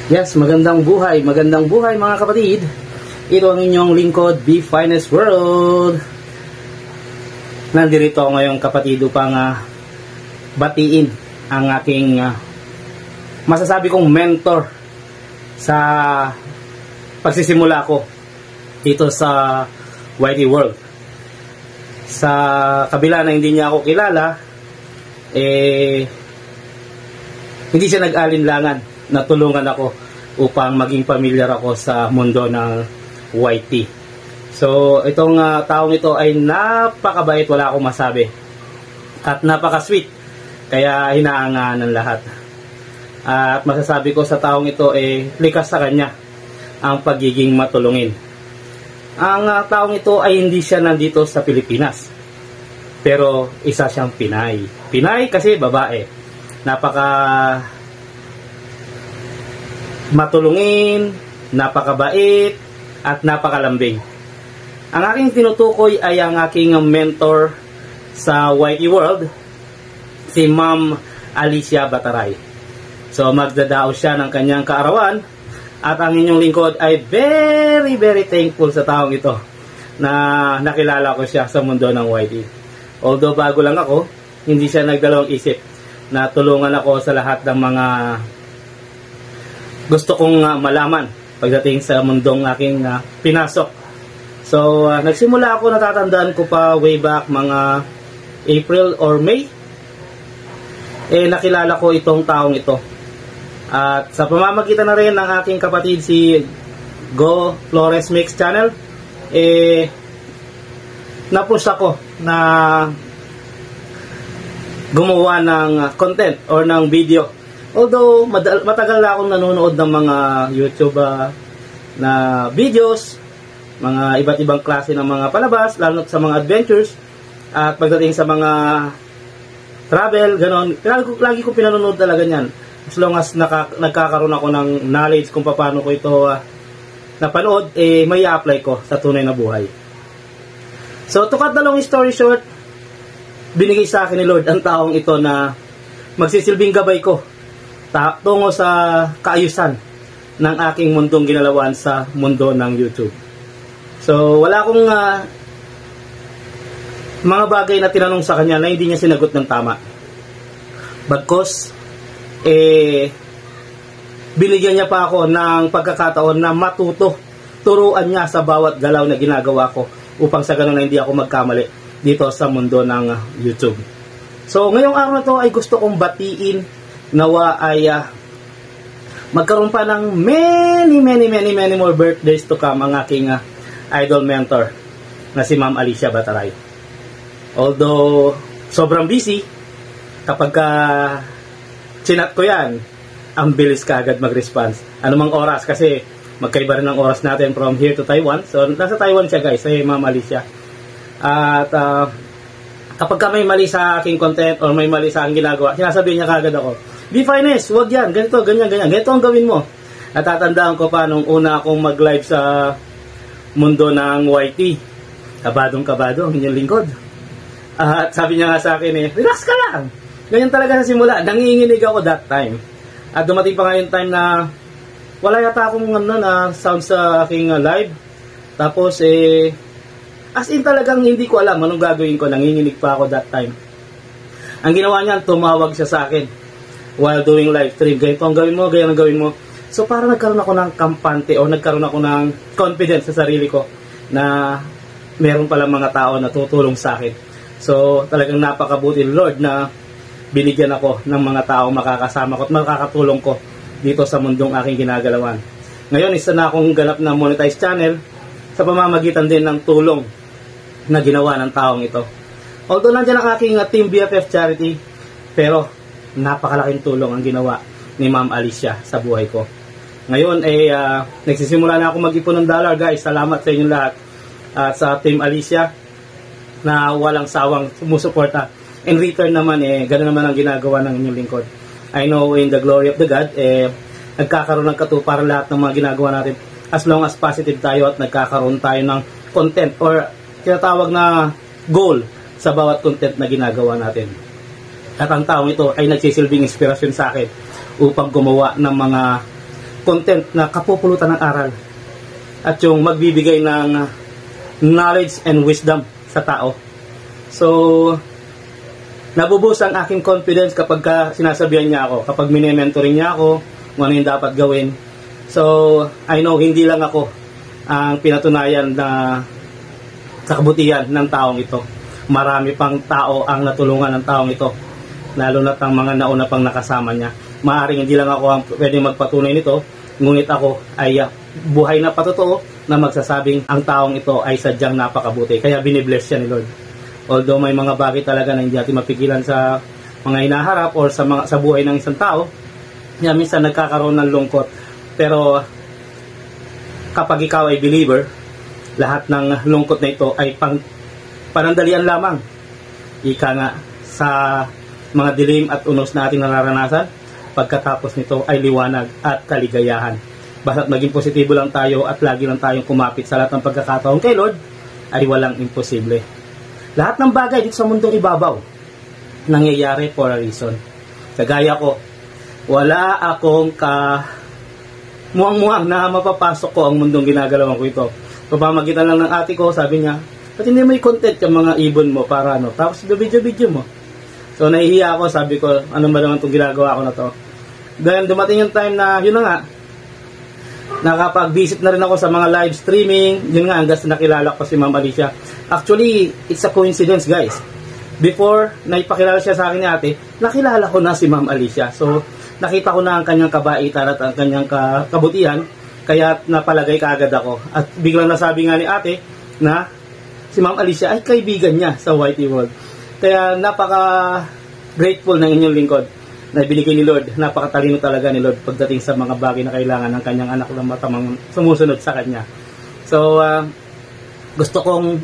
Yes, magandang buhay mga kapatid. Ito ang inyong lingkod, Be Finest World. Nandito ako ngayon kapatid upang batiin ang aking masasabi kong mentor sa pagsisimula ko dito sa YT World. Sa kabila na hindi niya ako kilala, hindi siya nag-alinlangan na tulungan ako upang maging pamilyar ako sa mundo ng YT. So, itong taong ito ay napakabait, wala akong masabi. At napaka-sweet, kaya hinaangaan ng lahat. At masasabi ko sa taong ito, likas sa kanya ang pagiging matulungin. Ang taong ito ay hindi siya nandito sa Pilipinas. Pero isa siyang Pinay. Pinay kasi babae. Napaka matulungin, napakabait, at napakalambing. Ang aking tinutukoy ay ang aking mentor sa YT World, si Ma'am Alicia Bataray. So magdadao siya ng kanyang kaarawan, at ang inyong lingkod ay very thankful sa taong ito na nakilala ko siya sa mundo ng YT. Although bago lang ako, hindi siya nagdalawang isip na tulungan ako sa lahat ng mga gusto kong malaman pagdating sa mundong aking pinasok. So, nagsimula ako, natatandaan ko pa way back mga April or May. Nakilala ko itong taong ito. At sa pamamagitan na rin ng aking kapatid si Go Flores Mix Channel, napush ako na gumawa ng content or ng video. Although matagal na akong nanonood ng mga YouTube na videos, mga iba't ibang klase ng mga palabas, lalo sa mga adventures, at pagdating sa mga travel, ganon, lagi ko pinanonood talaga niyan. As long as nagkakaroon ako ng knowledge kung paano ko ito napanood, may i-apply ko sa tunay na buhay. So, to cut the long story short, binigay sa akin ni Lord ang taong ito na magsisilbing gabay ko tungo sa kaayusan ng aking mundong ginalawan sa mundo ng YouTube. So, wala akong mga bagay na tinanong sa kanya na hindi niya sinagot ng tama. Bagkus, binigyan niya pa ako ng pagkakataon na matuto. Turuan niya sa bawat galaw na ginagawa ko upang sa ganun na hindi ako magkamali dito sa mundo ng YouTube. So, ngayong araw na to ay gusto kong batiin nawa ay magkaroon pa ng many more birthdays to come ang aking idol mentor na si Ma'am Alicia Bataray. Although sobrang busy, kapag chinat ko yan, ang bilis ka agad mag-response. Anumang oras, kasi magkaiba rin ang oras natin from here to Taiwan. So nasa Taiwan siya guys, Ma'am Alicia. At kapag ka may mali sa aking content or may mali sa aking ginagawa, sinasabihin niya kagad ako, Be Finest, wag yan, ganito, ganyan. Ganito ang gawin mo. Natatandaan ko pa nung una akong mag-live sa mundo ng YT. Kabadong-kabado ang inyong lingkod. At sabi niya nga sa akin relax ka lang. Ganyan talaga sa simula. Nanginginig ako that time. At dumating pa nga yung time na wala yata akong sound sa aking live. Tapos as in talagang hindi ko alam anong gagawin ko. Nanginginig pa ako that time. Ang ginawa niya, tumawag siya sa akin while doing live stream. Ganito ang gawin mo, ganyan ang gawin mo. So parang nagkaroon ako ng kampante o nagkaroon ako ng confidence sa sarili ko na meron palang mga tao na tutulong sa akin. So talagang napakabuti Lord na binigyan ako ng mga tao makakasama ko at makakatulong ko dito sa mundong aking ginagalawan. Ngayon, isa na akong ganap na monetized channel sa pamamagitan din ng tulong na ginawa ng taong ito. Although nandiyan ang aking Team BFF charity, pero napakalaking tulong ang ginawa ni Ma'am Alicia sa buhay ko. Ngayon nagsisimula na ako mag-ipon ng dollar guys. Salamat sa inyong lahat at sa Team Alicia na walang sawang sumusuporta. In return naman ganoon naman ang ginagawa ng inyong lingkod. I know in the glory of the God nagkakaroon ng katuparan lahat ng mga ginagawa natin as long as positive tayo at nagkakaroon tayo ng content or tinatawag na goal sa bawat content na ginagawa natin. At ang taong ito ay nagsisilbing inspirasyon sa akin upang gumawa ng mga content na kapupulutan ng aral at yung magbibigay ng knowledge and wisdom sa tao. So, nabubuhos ang aking confidence kapag sinasabihan niya ako, kapag mini-mentoring niya ako, kung ano yung dapat gawin. So, I know, hindi lang ako ang pinatunayan na sa kabutihan ng taong ito. Marami pang tao ang natulungan ng taong ito, lalo na ang mga nauna pang nakasama niya. Maaring hindi lang ako ang pwedeng magpatunay nito, ngunit ako ay buhay na patotoo na magsasabing ang taong ito ay sadyang napakabuti. Kaya binibless siya ni Lord. Although may mga bagay talaga na hindi natin mapigilan sa mga hinaharap or sa buhay ng isang tao, kaya minsan nagkakaroon ng lungkot. Pero kapag ikaw ay believer, lahat ng lungkot na ito ay panandalian lamang. Ika nga, sa mga dilim at unos na ating nararanasan, pagkatapos nito ay liwanag at kaligayahan. Basta't maging positibo lang tayo at lagi lang tayong kumapit sa lahat ng pagkakataon kay Lord, ay walang imposible. Lahat ng bagay dito sa mundong ibabaw, nangyayari for a reason. Kagaya ko, wala akong muang-muang na mapapasok ko ang mundong ginagalawan ko ito. Pamamagitan lang ng ate ko, sabi niya, ba't hindi may content yung mga ibon mo para ano? Tapos video mo. So nahihiya ako, sabi ko, ano ba naman itong ginagawa ko na to? Then dumating yung time na, yun na nga, nakapag-visit na rin ako sa mga live streaming. Yun nga, hanggang nakilala ko si Ma'am Alicia. Actually, it's a coincidence, guys. Before na ipakilala siya sa akin ni ate, nakilala ko na si Ma'am Alicia. So, nakita ko na ang kanyang kabaitan at ang kanyang kabutihan, kaya napalagay kaagad ako. At biglang nasabi nga ni ate na si Ma'am Alicia ay kaibigan niya sa YT World. Kaya napaka-grateful ng inyong lingkod na ibinigay ni Lord. Napakatalino talaga ni Lord pagdating sa mga bagay na kailangan ng kanyang anak na matamang sumusunod sa kanya. So, gusto kong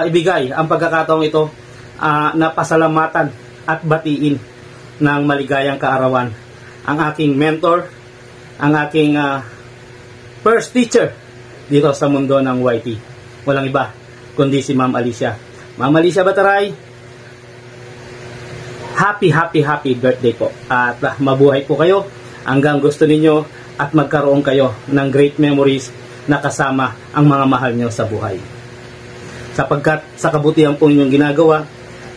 ibigay ang pagkakataong ito na pasalamatan at batiin ng maligayang kaarawan ang aking mentor, ang aking first teacher dito sa mundo ng YT. Walang iba kundi si Ma'am Alicia. Ma'am Alicia Bataray, happy birthday po. At mabuhay po kayo hanggang gusto ninyo at magkaroon kayo ng great memories na kasama ang mga mahal nyo sa buhay. Sapagkat sa kabutihan po inyong ginagawa,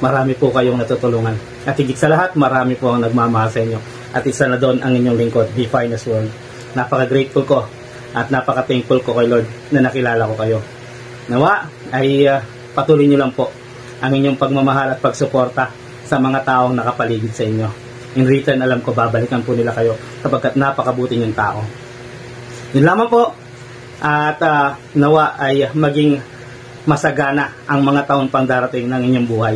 marami po kayong natutulungan. At higit sa lahat, marami po ang nagmamahal sa inyo. At isa na doon ang inyong lingkod, The Finest World. Napaka-grateful ko at napaka-thankful ko kay Lord na nakilala ko kayo. Nawa ay patuloy nyo lang po ang inyong pagmamahal at pagsuporta sa mga taong nakapaligid sa inyo. In return, alam ko babalikan po nila kayo sapagkat napakabuti niyong tao. Yun lamang po. At nawa ay maging masagana ang mga taon pang darating ng inyong buhay.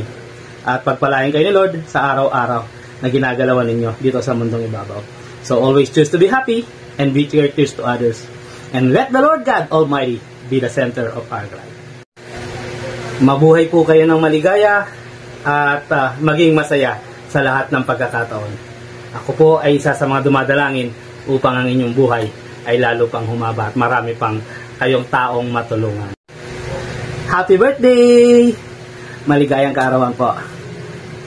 At pagpalain kayo ni Lord sa araw-araw na ginagalawan ninyo dito sa mundong ibabaw. So always choose to be happy and be courteous to others. And let the Lord God Almighty be the center of our life. Mabuhay po kayo ng maligaya at maging masaya sa lahat ng pagkakataon. Ako po ay isa sa mga dumadalangin upang ang inyong buhay ay lalo pang humaba at marami pang kayong taong matulungan. Happy birthday! Maligayang kaarawan po.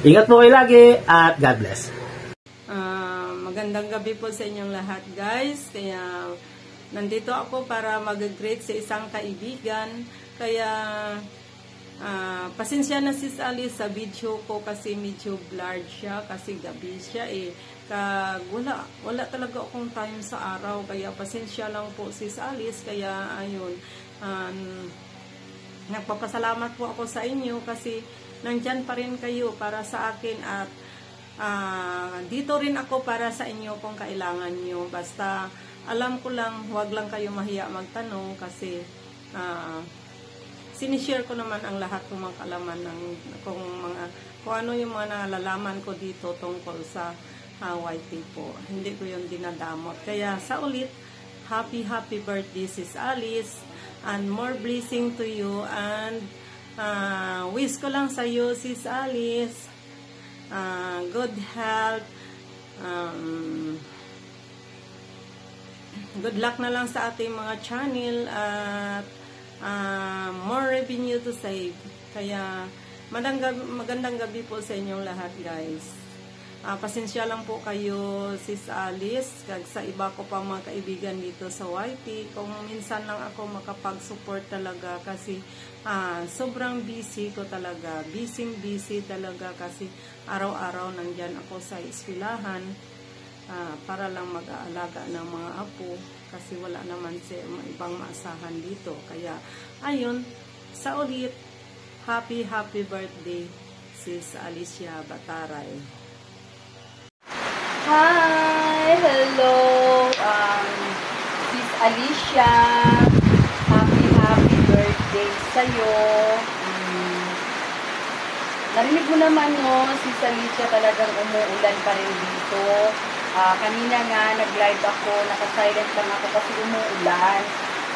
Ingat po kayo lagi at God bless. Magandang gabi po sa inyong lahat, guys. Kaya nandito ako para mag-greet sa isang kaibigan. Kaya pasensya na sis Alice sa video ko kasi medyo blurred siya kasi gabi siya eh. Wala talaga akong time sa araw, kaya pasensya lang po sis Alice. Kaya ayun, nagpapasalamat po ako sa inyo kasi nandyan pa rin kayo para sa akin at dito rin ako para sa inyo kung kailangan nyo. Basta alam ko lang, huwag lang kayo mahiya magtanong kasi sinishare ko naman ang lahat ng mga kalaman ng kung ano yung mga nalalaman ko dito tungkol sa YT po. Hindi ko yung dinadamot. Kaya sa ulit, happy birthday sis Alice and more blessing to you and wish ko lang sa iyo sis Alice good health, good luck na lang sa ating mga channel at more revenue to save. Kaya magandang gabi po sa inyong lahat, guys. Pasensya lang po kayo, Sis Alice, kag sa iba ko pa mga kaibigan dito sa YT. Kung minsan lang ako makapag-support talaga kasi sobrang busy ko talaga. Busy talaga kasi araw-araw nandyan ako sa eskwelahan para lang mag-aalaga ng mga apo kasi wala naman ibang maasahan dito. Kaya, ayun, sa ulit, happy birthday, Sis Alicia Bataray. Hi! Hello! Sis Alicia, happy birthday sa'yo. Narinig mo naman, no, Sis Alicia, talagang umuulan pa rin dito. Kanina nga, nag-live ako, naka-silent lang ako kasi umuulan.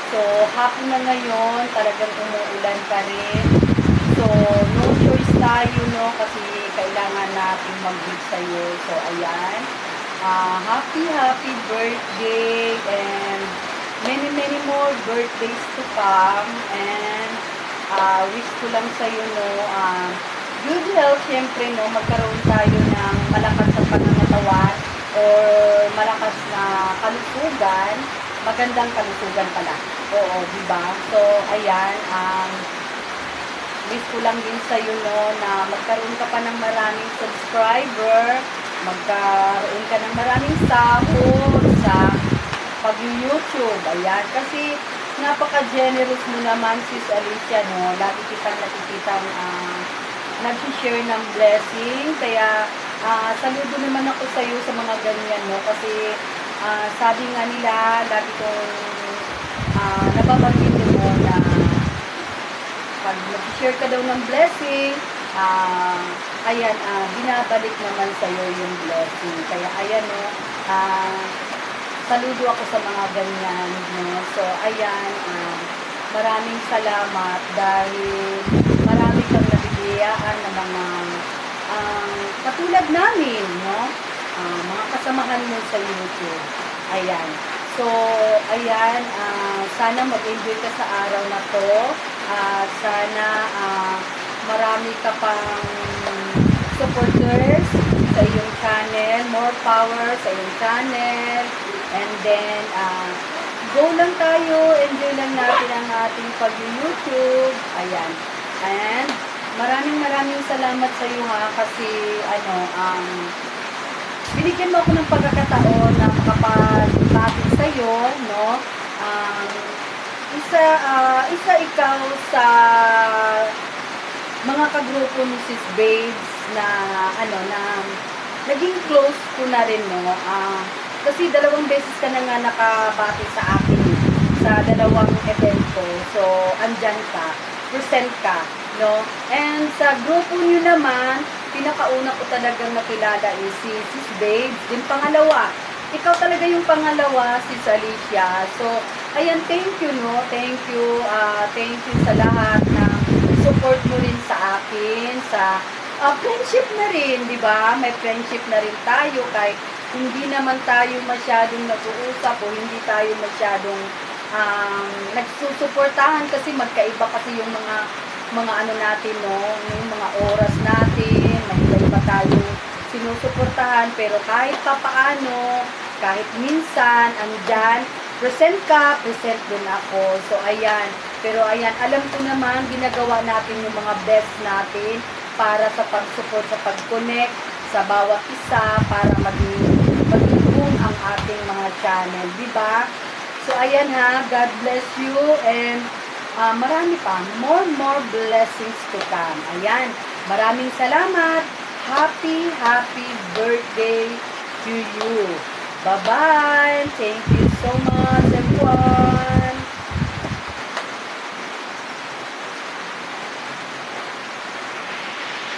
So, hapon na ngayon, talagang umuulan pa rin. So, no choice tayo, no, kasi kailangan natin mag-give sa'yo. So, ayan. Happy birthday and many more birthdays to come. And wish ko lang sa'yo, no, good health, syempre, no, magkaroon tayo ng malakas na pangangatawan or malakas na kalusugan, magandang kalusugan pala. Oo, diba? So, ayan, wish ko lang din sa'yo, no, na magkaroon ka pa ng maraming subscriber, magkaroon ka ng maraming sahod sa pag-YouTube. Ayan, kasi napaka-generous mo naman, Sis Alicia, no, lagi kitang nakikitang nag-share ng blessing, kaya saludo naman ako sa iyo sa mga ganyan, no, kasi sabi nga nila, lagi kong nababanggit mo na pag nag-share ka daw ng blessing, ayan, binabalik naman sa iyo yung blessing. Kaya ayan, no, saludo ako sa mga ganyan, no. So ayan, maraming salamat dahil marami kang nabibigyan ng mga katulad namin, no, mga kasamahan mo sa YouTube. Ayan. So, ayan, sana mag-enjoy ka sa araw na to. Sana marami ka pang supporters sa iyong channel, more power sa iyong channel, and then go lang tayo, enjoy lang natin ang ating pag-YouTube. Ayan. And maraming salamat sa iyo, ha, kasi binigyan mo ako ng pagkakataon na makapag-topic sa iyo, no? Isa ikaw sa mga kagrupo ni Sis Babes na naging close ko na rin, no? Kasi 2 beses ka na nga nakabati sa akin sa 2 event ko. So, andyan ka, present ka, no? And sa grupo niyo naman, pinakauna ko talagang nakilala is si Sis Babes, din pangalawa. Ikaw talaga yung pangalawa, Sis Alicia. So, ayan, thank you, no? Thank you sa lahat na support mo rin sa akin, sa friendship na rin, di ba? May friendship na rin tayo kahit hindi naman tayo masyadong nag-uusap o hindi tayo masyadong nagsusuportahan kasi magkaiba kasi yung mga ano natin, no? Yung mga oras natin, magkaiba tayo sinusuportahan, pero kahit papaano, kahit minsan, andyan, present ka, present din ako. So, ayan. Pero, ayan, alam ko naman, ginagawa natin yung mga best natin para sa pag-support, sa pag-connect sa bawat isa, para mag-boom ang ating mga channel. Diba? So, ayan, ha. God bless you and marami pa. More blessings to come. Ayan. Maraming salamat. Happy birthday to you. Bye-bye. Thank you so much, everyone.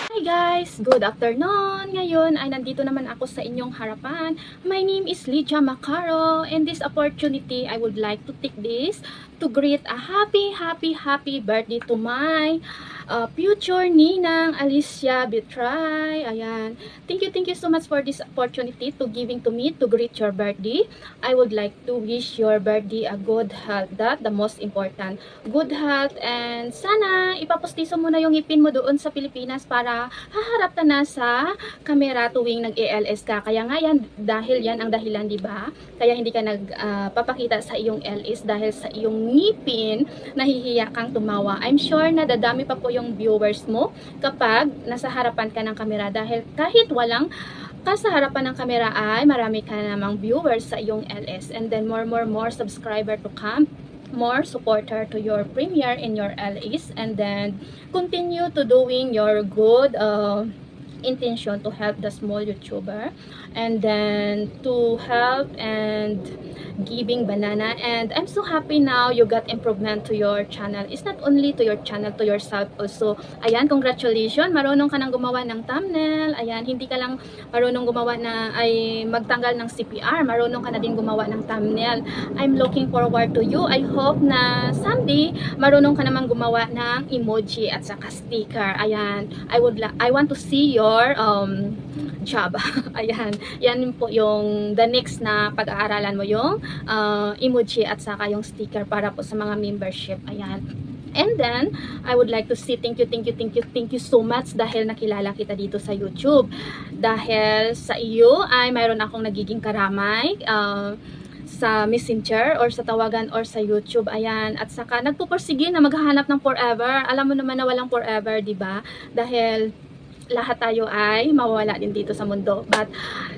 Hi guys! Good afternoon! Ngayon ay nandito naman ako sa inyong harapan. My name is Lydia Macaro, and this opportunity I would like to take this to greet a happy birthday to my future Ninang Alicia Betray. Ayan. Thank you so much for this opportunity to giving to me to greet your birthday. I would like to wish your birthday a good health. That the most important. Good health, and sana ipapustiso mo na yung ngipin mo doon sa Pilipinas para haharap ka na sa kamera tuwing nag-ALS ka. Kaya nga yan, dahil yan ang dahilan, di ba? Kaya hindi ka nagpapakita sa iyong LS dahil sa iyong ngipin, nahihiya kang tumawa. I'm sure na dadami pa po yung viewers mo kapag nasa harapan ka ng kamera, dahil kahit walang sa harapan ng kamera ay marami ka namang viewers sa iyong LS, and then more subscriber to come, more supporter to your premiere in your LS, and then continue to doing your good intention to help the small YouTuber, and then to help and giving banana. And I'm so happy now you got improvement to your channel. It's not only to your channel, to yourself also. Ayan, congratulations, marunong ka nang gumawa ng thumbnail. Ayan, hindi ka lang marunong gumawa na ay magtanggal ng CPR, marunong ka na din gumawa ng thumbnail. I'm looking forward to you. I hope na someday marunong ka namang gumawa ng emoji at saka sticker. Ayan, I want to see your job. Ayan, yan po yung the next na pag-aaralan mo, yung emoji at saka yung sticker para po sa mga membership. Ayan. And then, I would like to say thank you so much dahil nakilala kita dito sa YouTube. Dahil sa iyo ay mayroon akong nagiging karamay sa Messenger or sa tawagan or sa YouTube. Ayan. At saka nagpupursige na maghahanap ng forever. Alam mo naman na walang forever, di ba? Dahil lahat tayo ay mawawala din dito sa mundo. But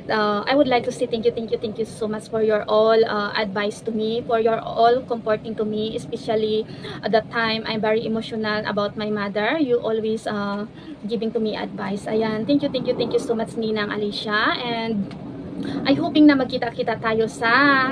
I would like to say thank you so much for your all advice to me, for your all comforting to me, especially at that time I'm very emotional about my mother. You always giving to me advice. Ayan, thank you so much, Ninang Alicia, and I hoping na magkita-kita tayo sa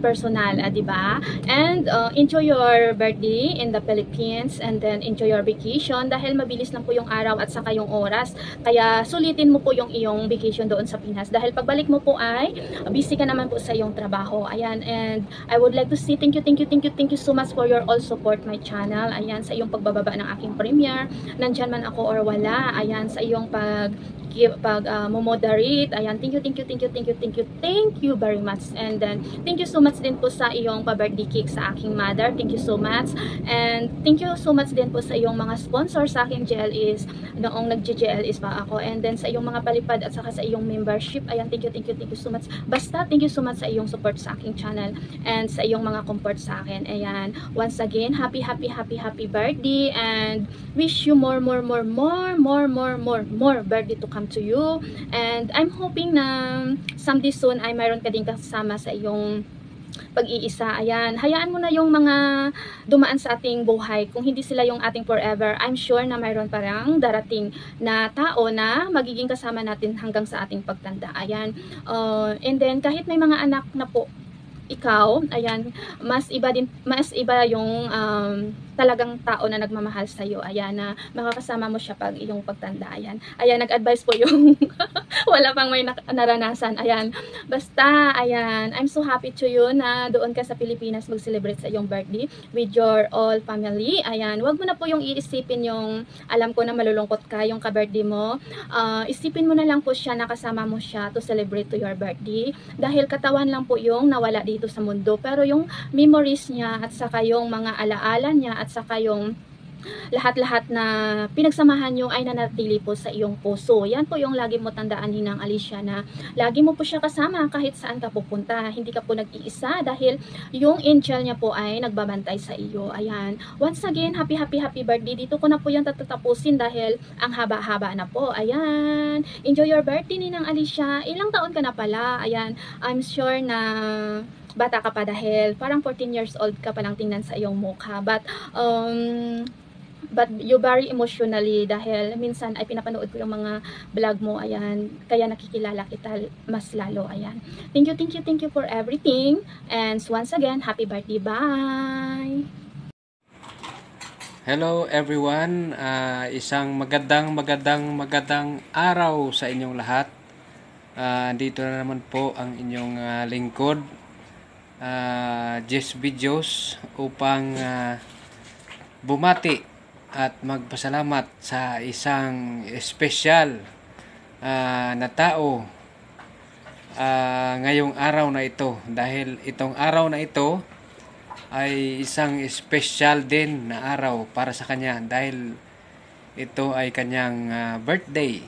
personal, di ba? And enjoy your birthday in the Philippines, and then enjoy your vacation dahil mabilis lang po yung araw at saka yung oras. Kaya sulitin mo po yung iyong vacation doon sa Pinas dahil pagbalik mo po ay busy ka naman po sa iyong trabaho. Ayan, and I would like to say thank you so much for your all support my channel. Ayan, sa iyong pagbababa ng aking premiere, nandyan man ako or wala. Ayan, sa iyong moderate. Ayan, thank you very much. And then thank you so much din po sa iyong pa-birthday cake sa aking mother. Thank you so much. And thank you so much din po sa iyong mga sponsor sa aking GLS noong nag-GLS pa ako. And then sa iyong mga palipad at saka sa iyong membership. Ayan, thank you so much. Basta thank you so much sa iyong support sa aking channel and sa iyong mga comfort sa akin. Ayan, once again, happy birthday, and wish you more birthday to come to you. And I'm hoping na someday soon ay mayroon ka din kasama sa iyong pag-iisa. Ayan, hayaan mo na yung mga dumaan sa ating buhay. Kung hindi sila yung ating forever, I'm sure na mayroon parang darating na tao na magiging kasama natin hanggang sa ating pagtanda. Ayan, and then kahit may mga anak na po ikaw, ayan, mas iba yung talagang tao na nagmamahal sa iyo. Ayan, na makakasama mo siya pag iyong pagtanda. Ayan, nag-advise po yung wala pang may naranasan. Ayan, basta, ayan, I'm so happy to you na doon ka sa Pilipinas mag-celebrate sa iyong birthday with your all family. Ayan, wag mo na po yung iisipin yung, alam ko na malulungkot ka yung ka-birthday mo. Isipin mo na lang po siya, nakasama mo siya to celebrate to your birthday. Dahil katawan lang po yung nawala dito sa mundo. Pero yung memories niya at saka yung mga alaala niya at saka yung lahat-lahat na pinagsamahan nyo ay nanatili po sa iyong puso. Yan po yung lagi mo tandaan, Ninang Alicia, na lagi mo po siya kasama kahit saan ka pupunta. Hindi ka po nag-iisa dahil yung angel niya po ay nagbabantay sa iyo. Ayan, once again, happy birthday. Dito ko na po yung tatapusin dahil ang haba-haba na po. Ayan, enjoy your birthday, Ninang Alicia. Ilang taon ka na pala? Ayan, I'm sure na bata ka pa dahil parang 14 years old ka pa lang tingnan sa iyong mukha. But you very emotionally dahil minsan ay pinapanood ko yung mga vlog mo. Ayan, kaya nakikilala kita mas lalo. Ayan, thank you for everything, and once again, happy birthday. Bye. Hello everyone, isang magandang araw sa inyong lahat. Dito na naman po ang inyong lingkod, Jess Videos, upang bumati at magpasalamat sa isang espesyal na tao ngayong araw na ito, dahil itong araw na ito ay isang espesyal din na araw para sa kanya dahil ito ay kanyang birthday.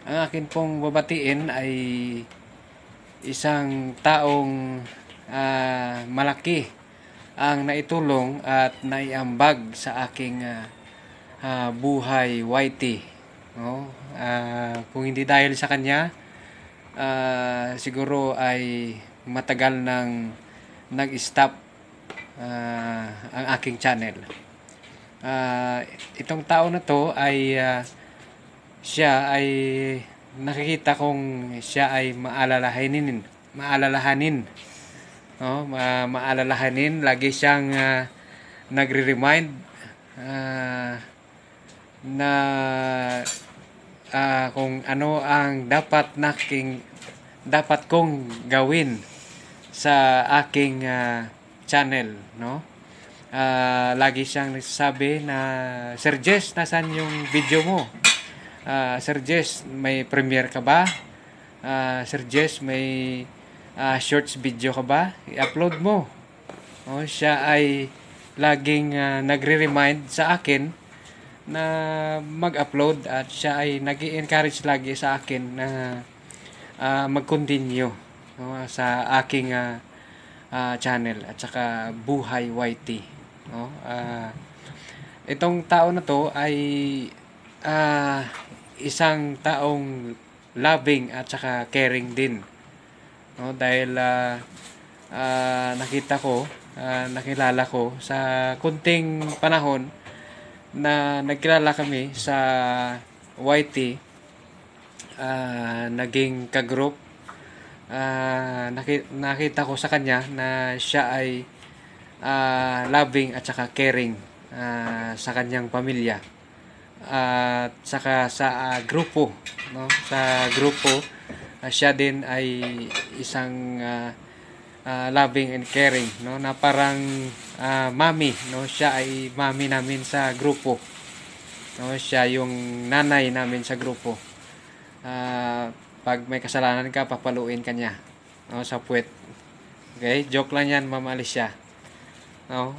Ang akin pong babatiin ay isang taong malaki ang naitulong at naiambag sa aking buhay YT. No? Kung hindi dahil sa kanya, siguro ay matagal nang nag-stop ang aking channel. Itong tao na to ay siya ay nakikita kong siya ay maalalahanin. No, maalalahanin, lagi siyang nagre-remind na kung ano ang dapat kong gawin sa aking channel, no? Lagi siyang nagsasabi na, Sir Jess, nasaan yung video mo? Sir Jess, may premiere ka ba? Sir Jess, may shorts video ka ba? I-upload mo. Siya ay laging nagre-remind sa akin na mag-upload, at siya ay nag-i-encourage lagi sa akin na mag-continue sa aking channel at saka buhay YT. Itong tao na to ay isang taong loving at saka caring din. Dahil nakilala ko sa kunting panahon na nagkilala kami sa YT, naging ka-group. Nakita ko sa kanya na siya ay loving at saka caring sa kanyang pamilya, at saka sa grupo, no? Sa grupo, siya din ay isang loving and caring, no? Na parang mami, no? Siya ay mami namin sa grupo, no? Siya yung nanay namin sa grupo. Pag may kasalanan ka, papaluin ka niya, no? Sa puwet. Okay, joke lang yan, Ma'am Alicia, no?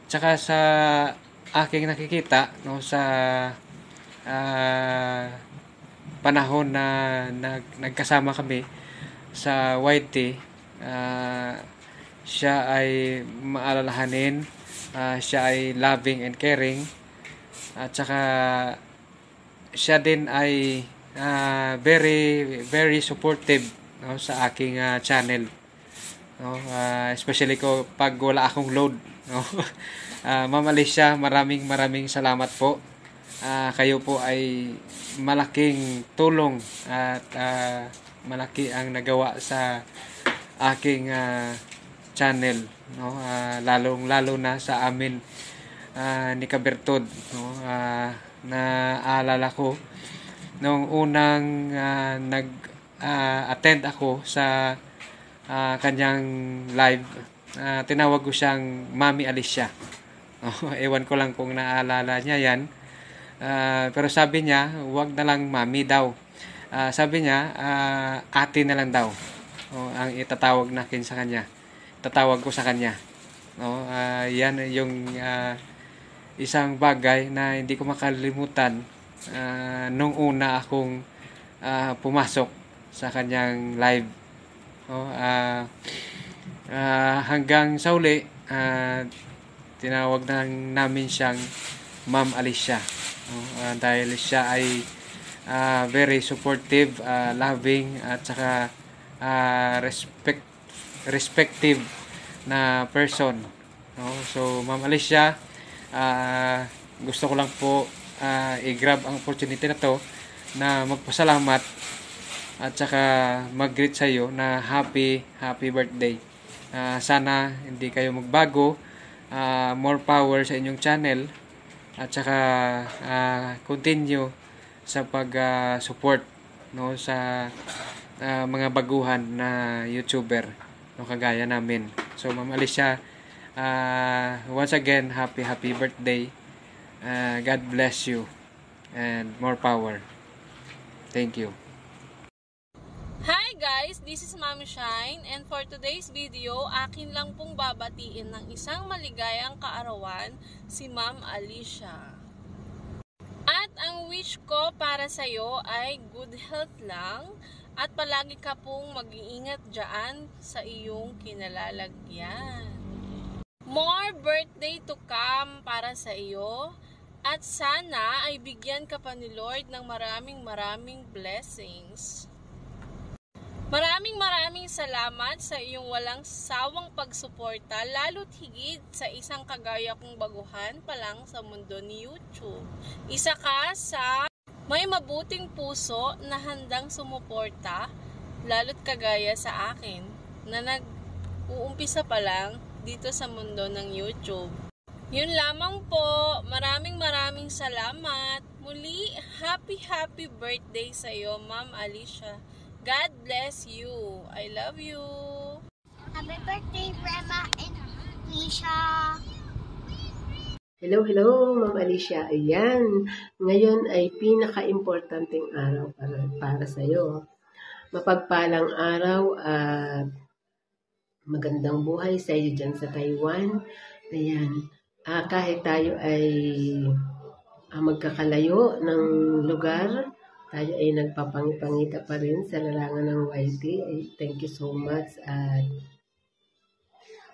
Tsaka sa aking nakikita, no, sa panahon na nagkasama kami sa YT, siya ay maalalahanin, siya ay loving and caring, at saka siya din ay very very supportive, no, sa aking channel, no? Especially ko pag wala akong load, no? Ma'am Alicia, maraming salamat po. Kayo po ay malaking tulong at malaki ang nagawa sa aking channel, no? Lalong-lalo na sa amin ni Kabertod, no? Naaalala ko nung unang nag-attend ako sa kanyang live, tinawag ko siyang Mami Alicia. Ewan ko lang kung naaalala niya yan. Pero sabi niya, wag na lang mami daw. Sabi niya, ate na lang daw, ang itatawag natin sa kanya. Tatawag ko sa kanya. Yan yung isang bagay na hindi ko makalimutan nung una akong pumasok sa kanyang live. Hanggang sa uli, tinawag na namin siyang Ma'am Alicia, dahil siya ay very supportive, loving, at saka respective na person, no? So Ma'am Alicia, gusto ko lang po i-grab ang opportunity na to na magpasalamat at saka mag-greet sa iyo na happy birthday. Sana hindi kayo magbago, more power sa inyong channel, at saka continue sa pag-support, no, sa mga baguhan na YouTuber, no, kagaya namin. So Ma'am Alicia, Once again, happy birthday. God bless you and more power. Thank you. Hi guys, this is Ma'am Shine, and for today's video, akin lang pong babatiin ng isang maligayang kaarawan si Ma'am Alicia. At ang wish ko para sa iyo ay good health lang at palagi ka pong mag-iingat dyan sa iyong kinalalagyan. More birthday to come para sa iyo at sana ay bigyan ka pa ni Lord ng maraming blessings. Maraming salamat sa iyong walang sawang pagsuporta, lalo't higit sa isang kagaya kong baguhan pa lang sa mundo ni YouTube. Isa ka sa may mabuting puso na handang sumuporta, lalo't kagaya sa akin na nag-uumpisa pa lang dito sa mundo ng YouTube. Yun lamang po. Maraming salamat. Muli, happy birthday sa iyo, Ma'am Alicia. God bless you. I love you. Happy birthday, Grandma and Alicia. Hello, Ma'am Alicia. Ayan, ngayon ay pinaka-importanting araw para sa iyo. Mapagpalang araw at magandang buhay sa iyo dyan sa Taiwan. Ayan, kahit tayo ay magkakalayo ng lugar, tayo ay nagpapangipangita pa rin sa larangan ng YT. Thank you so much at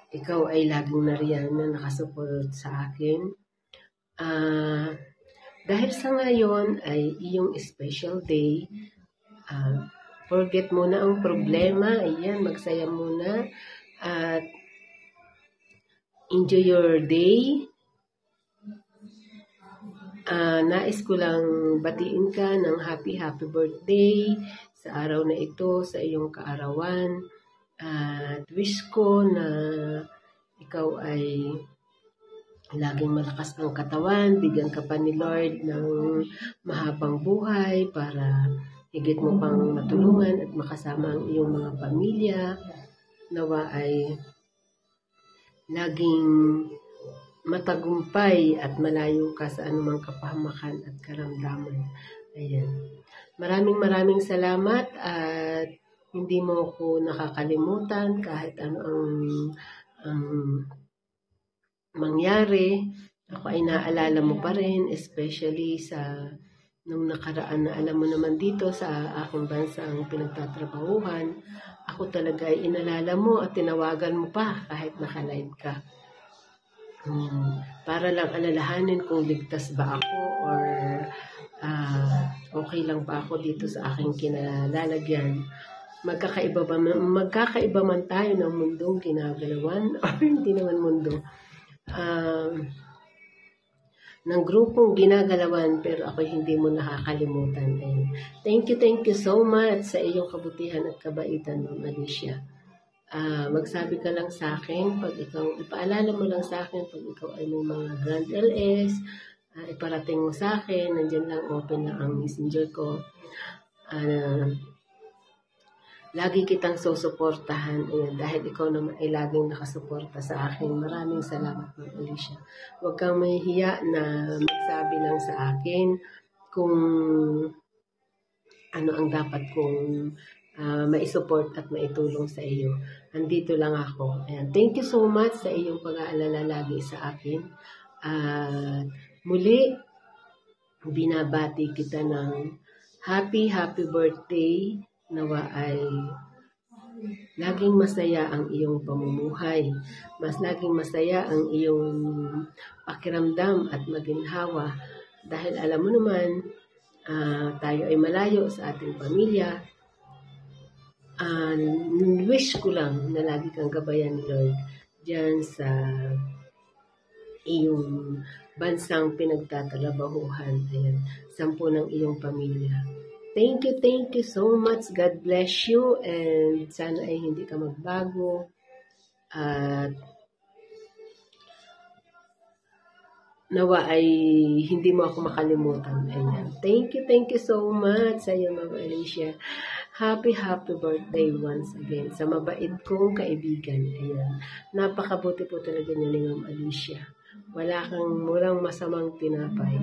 ikaw ay laging nariyan na nakasupport sa akin. Dahil sa ngayon ay iyong special day, forget muna ang problema. Ayan, magsaya muna at enjoy your day. Nais ko lang batiin ka ng happy birthday sa araw na ito, sa iyong kaarawan. At wish ko na ikaw ay laging malakas ang katawan, bigyan ka pa ni Lord ng mahabang buhay para higit mo pang matulungan at makasama ang iyong mga pamilya. Nawa ay laging matagumpay at malayo ka sa anumang kapahamakan at karamdaman. Ayan. Maraming salamat at hindi mo ko nakakalimutan kahit ano ang mangyari. Ako ay naalala mo pa rin, especially sa nung nakaraan na alam mo naman dito sa aking bansa ang pinagtatrabahuhan. Ako talaga ay inalala mo at tinawagan mo pa kahit naka-live ka. Para lang alalahanin kung ligtas ba ako or okay lang pa ako dito sa aking kinalalagyan. Magkakaiba man tayo ng mundong ginagalawan or hindi naman mundo. Ng grupong ginagalawan pero ako hindi mo nakakalimutan. Thank you so much sa iyong kabutihan at kabaitan, Ma'am Alicia. Magsabi ka lang sa akin, ipaalala mo lang sa akin pag ikaw ay may mga Grand LS, iparating mo sa akin, nandyan lang, open lang ang messenger ko. Lagi kitang susuportahan dahil ikaw naman ay laging nakasuporta sa akin. Maraming salamat, Ma'am Alicia. Huwag kang mahihiya na magsabi lang sa akin kung ano ang dapat kong maisupport at maitulong sa iyo. Andito lang ako. Ayan. Thank you so much sa iyong pag-aalala lagi sa akin. Muli, binabati kita ng happy birthday. Nawa ay laging masaya ang iyong pamumuhay. Mas laging masaya ang iyong pakiramdam at maginhawa. Dahil alam mo naman, tayo ay malayo sa ating pamilya. Wish ko lang na lagi kang gabayan ni Lord dyan sa iyong bansang pinagtatrabahuhan. Ayan, 10 ng iyong pamilya. Thank you so much. God bless you and sana ay hindi ka magbago at nawa ay hindi mo ako makalimutan. Ayan. Thank you so much sa iyo, Ma'am Alicia. Happy birthday once again sa mabait kong kaibigan. Ayan. Napakabuti po talaga niya ni Ma'am Alicia. Walang masamang tinapay.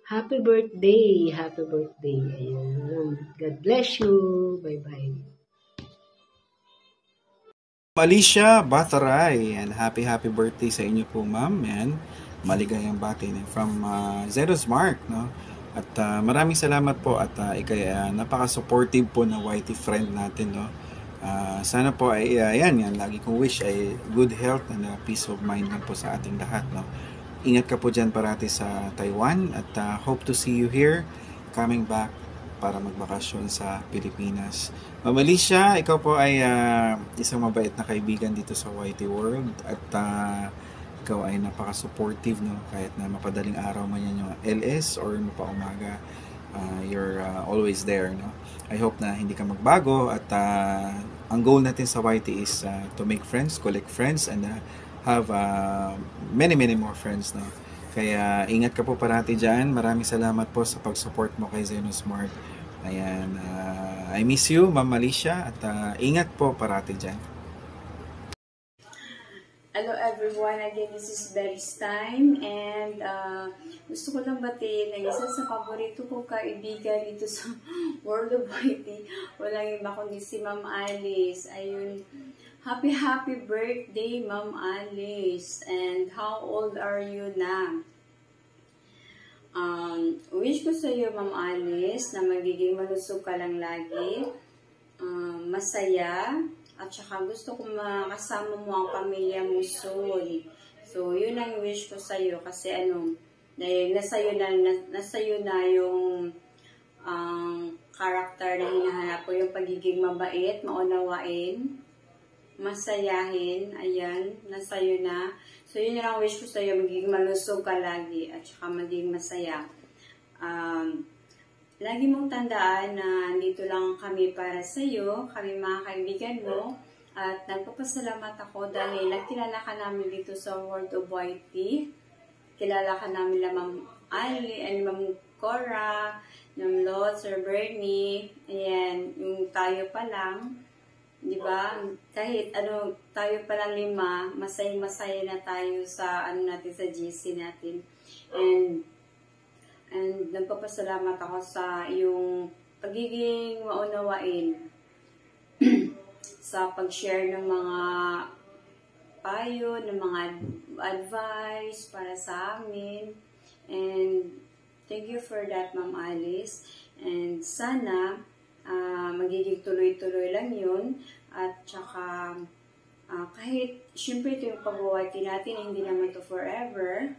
Happy birthday. Ayan. God bless you. Bye-bye. Alicia Bataray, and happy birthday sa inyo po, ma'am, and maligayang bati from Zeros Mark, no? At maraming salamat po at ikay napaka-supportive po na YT friend natin, no? Sana po ay yan, lagi kong wish ay good health and peace of mind lang po sa ating lahat, no? Ingat ka po dyan parati sa Taiwan at hope to see you here coming back para magbakasyon sa Pilipinas. Ma'am Alicia, ikaw po ay isang mabait na kaibigan dito sa YT World at ikaw ay napaka-supportive, no? Kahit na mapadaling araw man yan yung LS or mapaumaga, you're always there, no? I hope na hindi ka magbago at ang goal natin sa YT is to make friends, collect friends, and have many more friends, no? Kaya ingat ka po parati dyan. Maraming salamat po sa pag-support mo kay Zenosmart. Ayan, I miss you, Ma'am Alicia, at ingat po parati dyan. Hello everyone, again this is Berry's time, and gusto ko lang batiin na isa sa paborito kong kaibigan dito sa World of YT. Walang iba kundi si Ma'am Alice. Ayun, happy birthday, Ma'am Alice, and how old are you na? Wish ko sa iyo, Ma'am Alice, na magiging malusog ka lang lagi, masaya, at saka gusto ko makasama mo ang pamilya mo soon. So, yun ang wish ko sa iyo kasi nasayo na yung character na hinahanap ko, yung pagiging mabait, maunawain, masayahin, ayan, nasayo na. So, yun yung wish ko sa'yo, magiging malusog ka lagi, at saka magiging masaya. Lagi mong tandaan na dito lang kami para sa'yo, kami mga kaibigan mo, at nagpapasalamat ako dahil nakilala ka namin dito sa World of YT. Kilala ka namin la Ma'am Ali, and Ma'am Cora, Ma'am Lot, Sir Bernie, ayan, yung tayo pa lang. Diba? Kahit tayo palang 5, masaya na tayo sa natin sa GC natin. And nagpapasalamat ako sa iyong pagiging maunawain sa pag-share ng mga payo, ng mga advice para sa amin. And thank you for that, Ma'am Alice. And sana magiging tuloy-tuloy lang yun. At saka, kahit, syempre ito yung pag-YT natin, hindi naman to forever.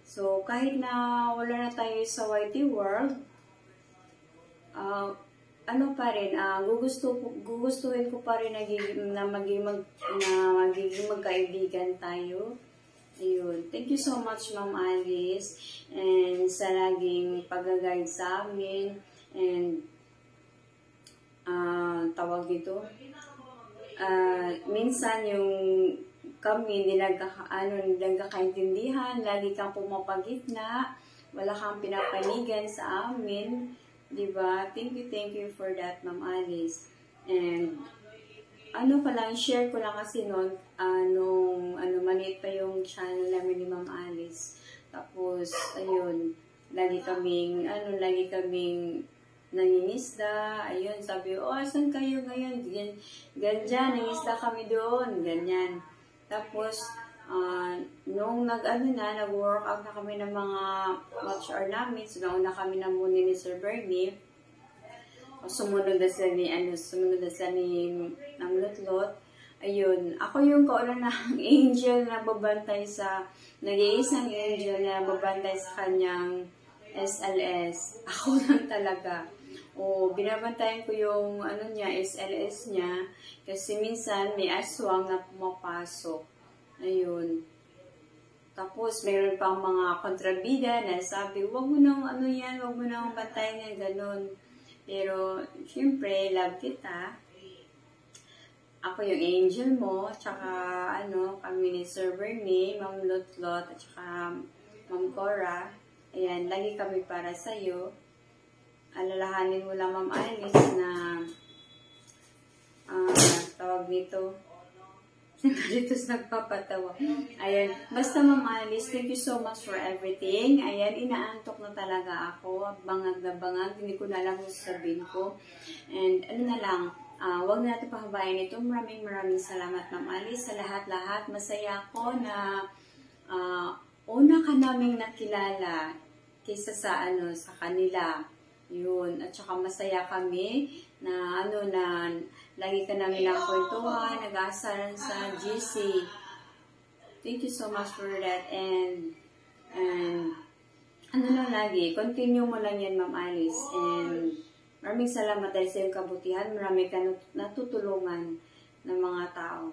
So, kahit na wala na tayo sa YT world, pa rin, gugustuhin ko pa rin na magiging magkaibigan tayo. Ayun. Thank you so much, Ma'am Alice, and sa laging pag-guide sa amin, and tawag ito, minsan yung kami hindi nagkakaintindihan, lagi kang pumapagitna, wala kang pinapanigan sa amin, diba? Thank you for that, Ma'am Alice. And share ko lang kasi noon, maliit pa yung channel namin ni Ma'am Alice. Tapos, ayun, lagi kaming nangingisda, ayun, sabi, asan kayo ngayon? Ganyan, nangisda kami doon, ganyan. Tapos, nung nag-workout na kami ng mga watch hour namin, so nauna kami na muna ni Sir Bernie, sumunod na sila ni Namlutlot. Ayun, ako yung kaunang angel na babantay nag-iisang angel na babantay sa kanyang SLS. Ako lang talaga. Binabantayan ko yung SLS niya kasi minsan may aswang na pumapasok. Ayun. Tapos mayroon pang mga kontrabida na sabi, wag mo nang wag mo nang bantayan yan, ganun. Pero syempre, love kita. Ako yung angel mo, tsaka kami ni Sir Bernie, Ma'am Lotlot, at tsaka Ma'am Cora. Ayan, lagi kami para sa'yo. Alalahanin mo lang, Ma'am Alice, na tawag nito. Dito nagpapatawa. Ayan, basta Ma'am Alice, thank you so much for everything. Ayan, inaantok na talaga ako. Bangag na bangag, hindi ko na alam kung sabihin ko. And ano na lang, wag na natin pahabayan ito. Maraming salamat, Ma'am Alice, sa lahat-lahat. Masaya ako na una ka naming nakilala kaysa sa kanila. Yun. At saka masaya kami na lagi ka namin nakakwentuhan, nag-aasaran sa GC. Thank you so much for that. And lagi, continue mo lang yan, Ma'am Alice. And maraming salamat dahil sa iyong kabutihan. Marami ka natutulungan ng mga tao.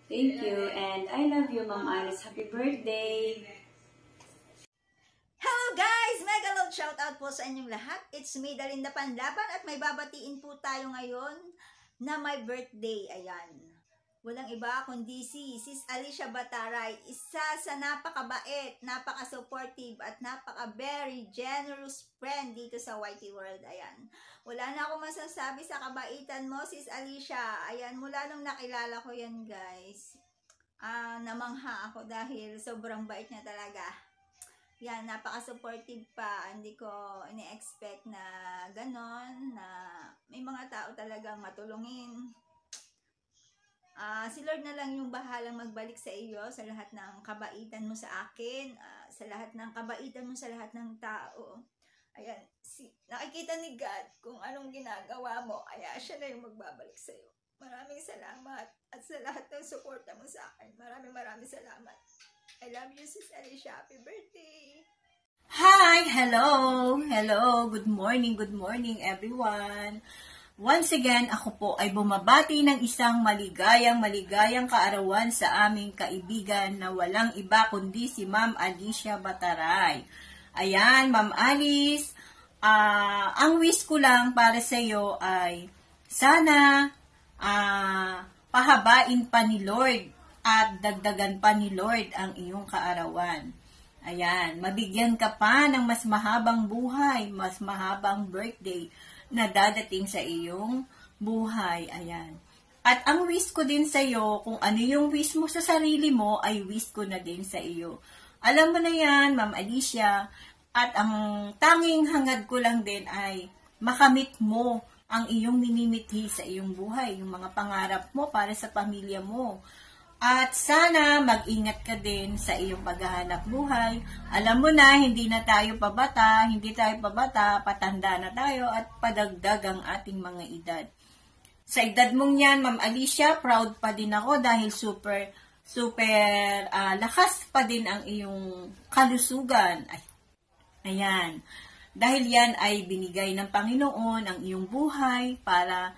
Thank you. And I love you, Ma'am Alice. Happy birthday! Hello guys! Mega loud shoutout po sa inyong lahat. It's me, Dalinda Panlaban, at may babatiin po tayo ngayon na my birthday. Ayan. Walang iba kundi si Sis Alicia Bataray. Isa sa napakabait, napaka-supportive, at napaka-very generous friend dito sa YT World. Ayan. Wala na akong masasabi sa kabaitan mo, Sis Alicia. Ayan, mula nung nakilala ko yan, guys. Namangha ako dahil sobrang bait niya talaga. Yan, napaka-supportive pa. Hindi ko ini-expect na ganon, na may mga tao talagang matulungin. Si Lord na lang yung bahalang magbalik sa iyo sa lahat ng kabaitan mo sa akin, sa lahat ng kabaitan mo sa lahat ng tao. Ayan, nakikita ni God kung anong ginagawa mo, kaya siya na yung magbabalik sa iyo. Maraming salamat, at sa lahat ng suporta mo sa akin. Maraming salamat. I love you, Sis Alicia. Happy birthday! Hi! Hello! Good morning everyone! Once again, ako po ay bumabati ng isang maligayang kaarawan sa aming kaibigan na walang iba kundi si Ma'am Alicia Bataray. Ayan, Ma'am Alice, ang wish ko lang para sa iyo ay sana pahabain pa ni Lord at dagdagan pa ni Lord ang iyong kaarawan. Ayan, mabigyan ka pa ng mas mahabang buhay, mas mahabang birthday na dadating sa iyong buhay. Ayan. At ang wish ko din sa iyo, kung ano yung wish mo sa sarili mo, ay wish ko na din sa iyo. Alam mo na yan, Ma'am Alicia, at ang tanging hangad ko lang din ay makamit mo ang iyong minimithi sa iyong buhay, yung mga pangarap mo para sa pamilya mo. At sana mag-ingat ka din sa iyong paghahanap buhay. Alam mo na, hindi tayo pabata, patanda na tayo at padagdag ang ating mga edad. Sa edad mong yan, Ma'am Alicia, proud pa din ako dahil super lakas pa din ang iyong kalusugan. Ayan. Dahil yan ay binigay ng Panginoon ang iyong buhay para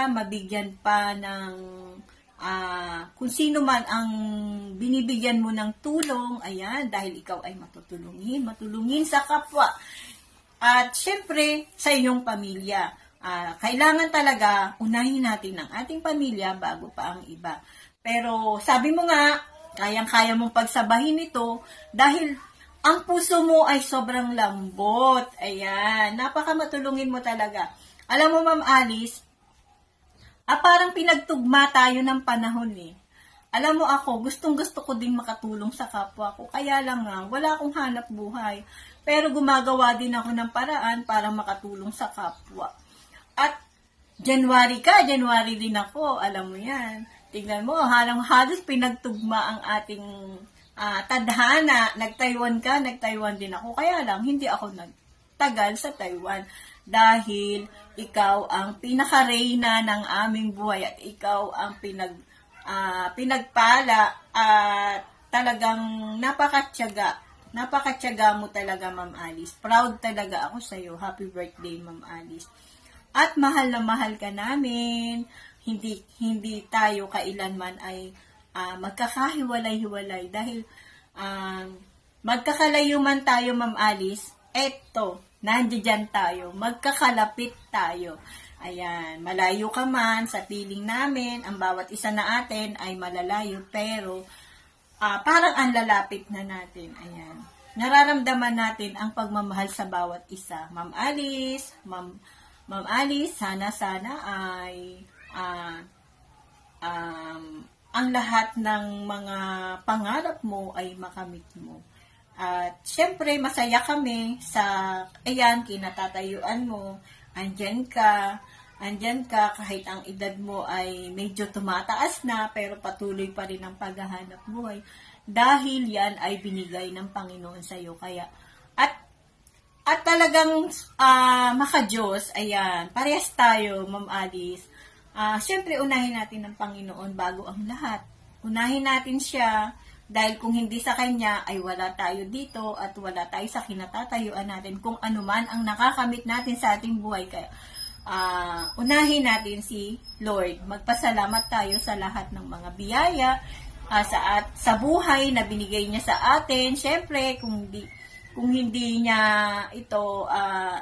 mabigyan pa ng kung sino man ang binibigyan mo ng tulong, ayan, dahil ikaw ay matulungin sa kapwa. At syempre, sa iyong pamilya. Kailangan talaga unahin natin ang ating pamilya bago pa ang iba. Pero sabi mo nga, kayang-kaya mong pagsabahin ito dahil ang puso mo ay sobrang lambot. Ayan, napakamatulungin mo talaga. Alam mo, Ma'am Alice, parang pinagtugma tayo ng panahon eh. Alam mo ako, gustong-gusto ko din makatulong sa kapwa ko. Kaya lang nga, wala akong hanap buhay. Pero gumagawa din ako ng paraan para makatulong sa kapwa. At January din ako. Alam mo yan. Tingnan mo, halos pinagtugma ang ating tadhana. Nag-Taiwan ka, nag-Taiwan din ako. Kaya lang, hindi ako nagtagal sa Taiwan. Dahil ikaw ang pinaka-reyna ng aming buhay at ikaw ang pinagpala at talagang napakatyaga mo talaga, Ma'am Alice. Proud talaga ako sa iyo. Happy birthday, Ma'am Alice. At mahal na mahal ka namin. Hindi tayo kailanman ay magkakahiwalay-hiwalay dahil magkakalayo man tayo, Ma'am Alice. Eto, nandiyan tayo, magkakalapit tayo. Ayan, malayo ka man sa piling namin, ang bawat isa na atin ay malalayo, pero parang ang lalapit na natin. Ayan. Nararamdaman natin ang pagmamahal sa bawat isa. Ma'am Alice, sana ay ang lahat ng mga pangarap mo ay makamit mo. At syempre, masaya kami sa, kinatatayuan mo. Andyan ka kahit ang edad mo ay medyo tumataas na, pero patuloy pa rin ang paghahanap buhay. Dahil yan ay binigay ng Panginoon sa iyo. Kaya, at talagang maka-Diyos, ayan, parehas tayo, Ma'am Alice. Syempre, unahin natin ng Panginoon bago ang lahat. Unahin natin siya, dahil kung hindi sa Kanya, ay wala tayo dito at wala tayo sa kinatatayuan natin kung anuman ang nakakamit natin sa ating buhay. Kaya, unahin natin si Lord. Magpasalamat tayo sa lahat ng mga biyaya, sa buhay na binigay niya sa atin. Syempre, kung hindi niya ito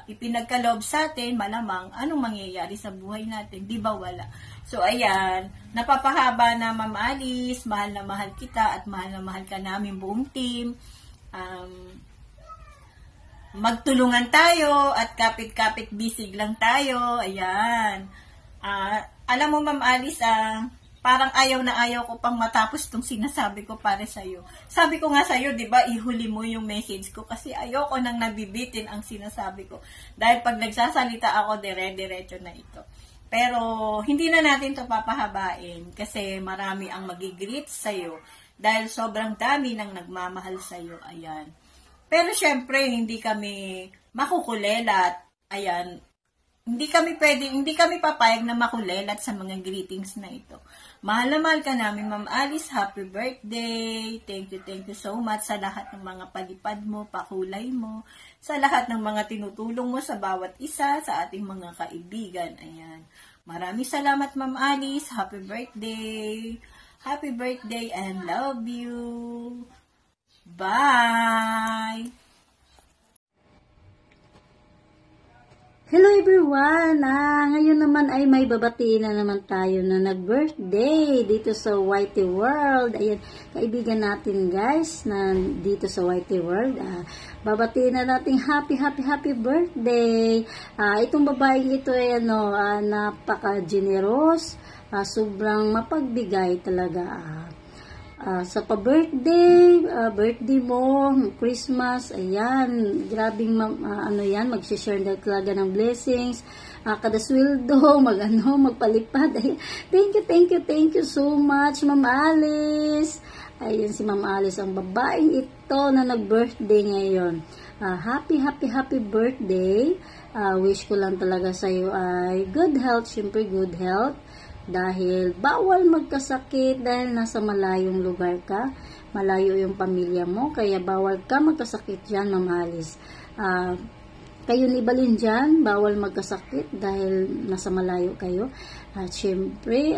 ipinagkaloob sa atin, malamang anong mangyayari sa buhay natin? Di ba wala? So, ayan, napapahaba na, Ma'am Alice, mahal na mahal kita at mahal na mahal ka namin buong team. Magtulungan tayo at kapit-kapit bisig lang tayo. Ayan. Alam mo, Ma'am Alice, parang ayaw na ayaw ko pang matapos itong sinasabi ko para sa'yo. Sabi ko nga sa'yo, di ba, ihuli mo yung message ko kasi ayoko nang nabibitin ang sinasabi ko. Dahil pag nagsasalita ako, dire-diretso na ito. Pero, hindi na natin ito papahabain kasi marami ang magigreet sa'yo dahil sobrang dami nang nagmamahal sa'yo. Ayan. Pero, syempre, hindi kami makukulelat. Ayan. Hindi kami papayag na makulelat sa mga greetings na ito. Mahal na mahal ka namin, Ma'am Alice. Happy birthday. Thank you so much sa lahat ng mga palipad mo, pakulay mo, sa lahat ng mga tinutulong mo sa bawat isa, sa ating mga kaibigan. Ayan. Maraming salamat, Ma'am Alice. Happy birthday. Happy birthday and love you. Bye. Hello everyone! Ngayon naman ay may babatiin na naman tayo na nag-birthday dito sa Whitey World. Ayan, kaibigan natin guys na dito sa Whitey World. Babatiin na natin happy birthday. Itong babaeng ito ay napaka-generous, sobrang mapagbigay talaga. Sa pa-birthday, birthday mo, Christmas, ayan, grabing mag-share na talaga ng blessings, kada sweldo, magpalipad, ayan. Thank you so much, Ma'am Alice. Ayan si Ma'am Alice, ang babaeng ito na nag-birthday ngayon. Happy birthday. Wish ko lang talaga sa'yo ay good health, syempre good health. Dahil bawal magkasakit dahil nasa malayong lugar ka, malayo yung pamilya mo, kaya bawal ka magkasakit dyan, Ma'am Alice. Kayo ni Balin dyan, bawal magkasakit dahil nasa malayo kayo. At syempre,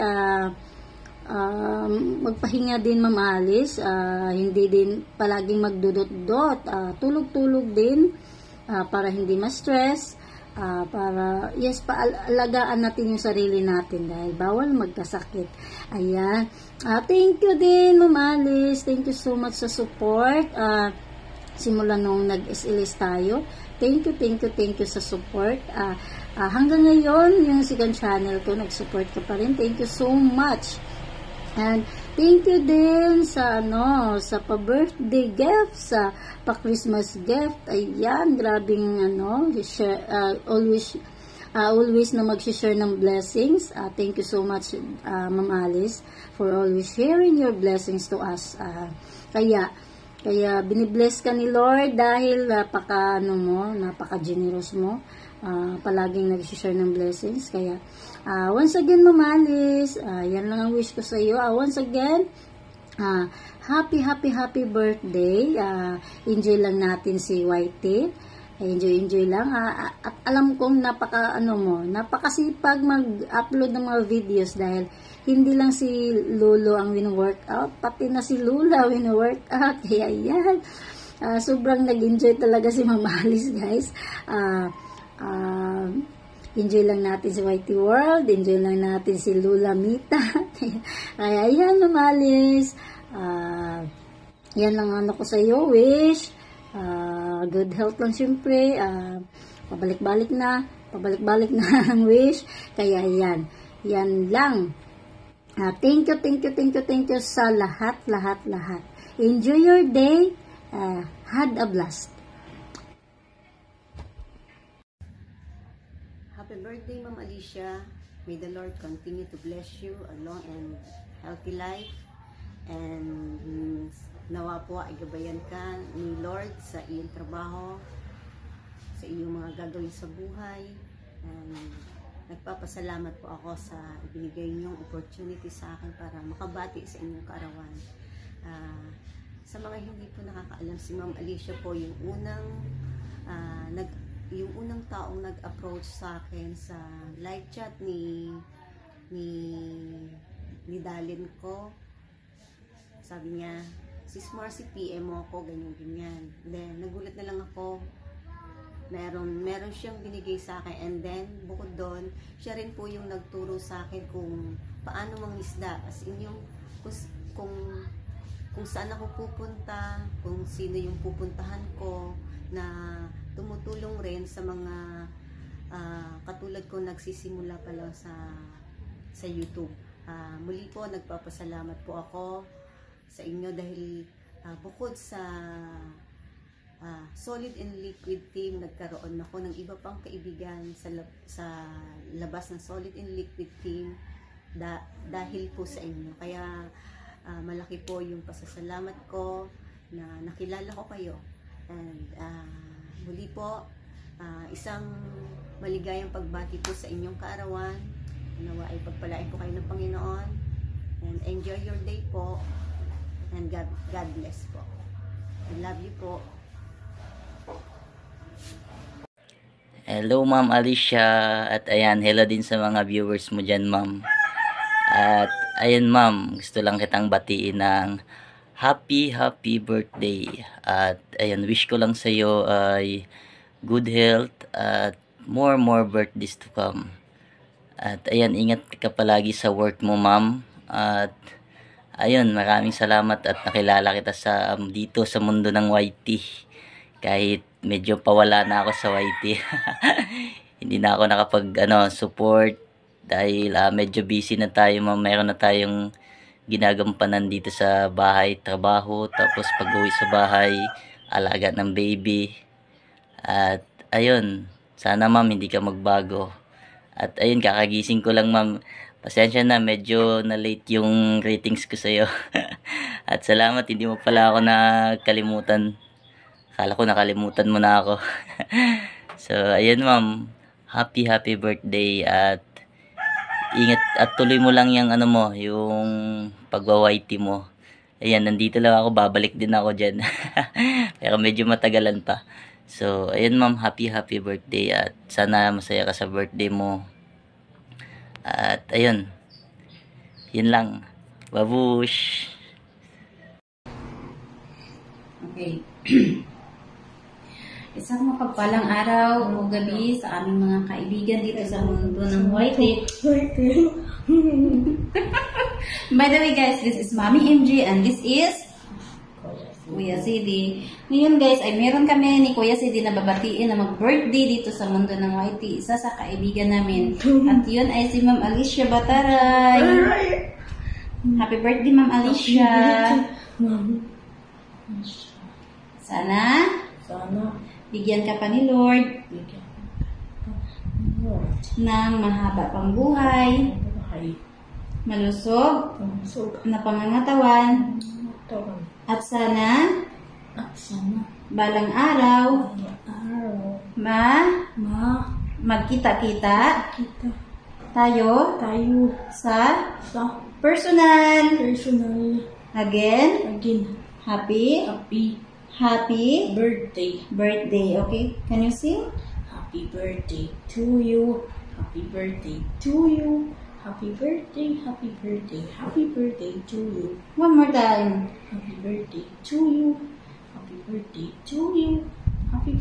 magpahinga din, Ma'am Alice, hindi din palaging magdudot-dot, tulog-tulog din para hindi ma-stress. Paalagaan natin yung sarili natin dahil bawal magkasakit. Ayan. Thank you din, Ma'am Alice. Thank you so much sa support. Simula nung nag-SLS tayo. Thank you sa support. Hanggang ngayon, yung second channel ko, nag-support ka pa rin. Thank you so much. And thank you din sa pa-birthday gift, sa pa-Christmas gift. Ayan, grabing share, always na mag-share ng blessings. Thank you so much, Ma'am Alice, for always sharing your blessings to us. Kaya binibless ka ni Lord dahil napaka-generous mo. Palaging nag-share ng blessings. Kaya once again, Ma'am Alice, yan lang ang wish ko sa iyo. Once again, happy birthday. Enjoy lang natin si Whitey. Enjoy lang. At alam kong napakasipag mag-upload ng mga videos dahil hindi lang si Lolo ang win-workout, pati na si Lula win-workout. Kaya yan. Sobrang nag-enjoy talaga si Ma'am Alice, guys. Enjoy lang natin si Whitey World, enjoy lang natin si Lula Mita. Kaya yan, Ma'am Alice, yan lang ano ko sa iyo, wish. Good health lang syempre. Pabalik-balik na ang wish. Kaya yan lang. Thank you sa lahat. Enjoy your day. Had a blast. Happy birthday, Ma'am Alicia. May the Lord continue to bless you a long and healthy life. And nawa po ay gabayan ka ni Lord sa iyong trabaho, sa iyong mga gagawin sa buhay. And nagpapasalamat po ako sa ibinigay niyong opportunity sa akin para makabati sa inyong kaarawan. Sa mga hindi po nakakaalam, si Ma'am Alicia po yung unang taong nag-approach sa akin sa live chat ni Dalin ko. Sabi niya, Sis Marcy, PM mo ako, ganyan. Then, nagulat na lang ako. Meron siyang binigay sa akin. And then, bukod doon, siya rin po yung nagturo sa akin kung paano mangisda. As in yung, kung saan ako pupunta, kung sino yung pupuntahan ko, na tumutulong rin sa mga katulad ko nagsisimula pa lang sa YouTube. Muli po, nagpapasalamat po ako sa inyo dahil bukod sa Solid and Liquid team, nagkaroon ako ng iba pang kaibigan sa labas ng Solid and Liquid team dahil po sa inyo. Kaya malaki po yung pasasalamat ko na nakilala ko kayo. And muli po, isang maligayang pagbati po sa inyong kaarawan. Nawa ay pagpalain po kayo ng Panginoon. And enjoy your day po. And God bless po. I love you po. Hello Ma'am Alicia. At ayan, hello din sa mga viewers mo dyan, Ma'am. At ayan, Ma'am, gusto lang kitang batiin ng happy birthday. At ayan, wish ko lang sa iyo ay good health at more birthdays to come. At ayan, ingat ka palagi sa work mo, Ma'am. At ayun, maraming salamat at nakilala kita dito sa mundo ng YT. Kahit medyo pawala na ako sa YT. Hindi na ako support dahil medyo busy na tayo, Ma'am. Meron na tayong ginagampanan dito sa bahay, trabaho, tapos pag-uwi sa bahay, alaga ng baby. At ayun, sana, Ma'am, hindi ka magbago. At ayun, kakagising ko lang, Ma'am. Pasensya na, medyo na-late yung ratings ko sa'yo. At salamat, hindi mo pala ako nakalimutan. Akala ko nakalimutan mo na ako. So, ayun, Ma'am. Happy birthday at ingat at tuloy mo lang yung yung pagwa-YT mo. Ayan, nandito lang ako, babalik din ako dyan. Pero medyo matagalan pa. So, ayun, Ma'am, happy birthday at sana masaya ka sa birthday mo. At ayun, yun lang. Babush! Okay. Isang mapagpalang araw o gabi sa aming mga kaibigan dito sa mundo ng YT. By the way, guys, this is Mami MJ and this is Kuya CD. Ngayon, guys, ay meron kami ni Kuya CD na babatiin na mag-birthday dito sa mundo ng YT. Isa sa kaibigan namin. At yun ay si Ma'am Alicia Bataray. Happy birthday, Ma'am Alicia. Sana bigyan ka pa ni Lord ng mahaba pang buhay, malusog na pangangatawan, at sana balang araw magkita-kita tayo sa personal again. Happy birthday. Okay, can you sing? Happy birthday to you. Happy birthday to you. Happy birthday to you. One more time. Happy birthday to you. Happy birthday to you. Happy